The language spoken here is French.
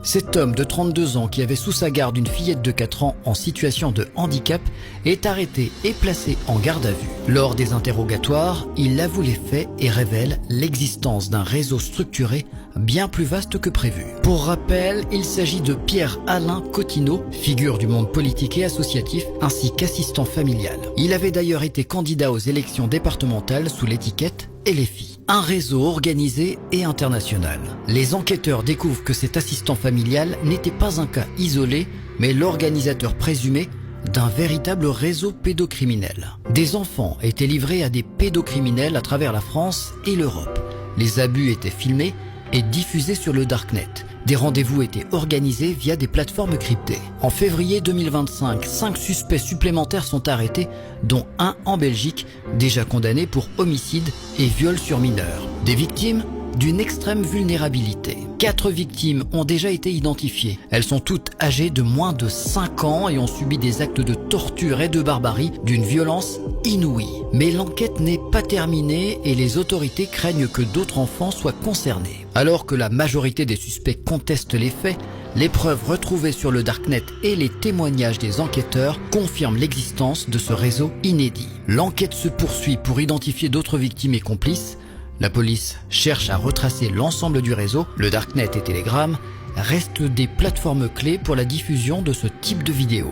Cet homme de 32 ans qui avait sous sa garde une fillette de 4 ans en situation de handicap est arrêté et placé en garde à vue. Lors des interrogatoires, il avoue les faits et révèle l'existence d'un réseau structuré bien plus vaste que prévu. Pour rappel, il s'agit de Pierre-Alain Cotineau, figure du monde politique et associatif, ainsi qu'assistant familial. Il avait d'ailleurs été candidat aux élections départementales sous l'étiquette LFI. Un réseau organisé et international. Les enquêteurs découvrent que cet assistant familial n'était pas un cas isolé, mais l'organisateur présumé d'un véritable réseau pédocriminel. Des enfants étaient livrés à des pédocriminels à travers la France et l'Europe. Les abus étaient filmés et diffusés sur le Darknet. Des rendez-vous étaient organisés via des plateformes cryptées. En février 2025, 5 suspects supplémentaires sont arrêtés, dont un en Belgique, déjà condamné pour homicide et viol sur mineur. Des victimes d'une extrême vulnérabilité. 4 victimes ont déjà été identifiées. Elles sont toutes âgées de moins de 5 ans et ont subi des actes de torture et de barbarie d'une violence inouïe. Mais l'enquête n'est pas terminée et les autorités craignent que d'autres enfants soient concernés. Alors que la majorité des suspects contestent les faits, les preuves retrouvées sur le Darknet et les témoignages des enquêteurs confirment l'existence de ce réseau inédit. L'enquête se poursuit pour identifier d'autres victimes et complices. La police cherche à retracer l'ensemble du réseau. Le Darknet et Telegram restent des plateformes clés pour la diffusion de ce type de vidéos.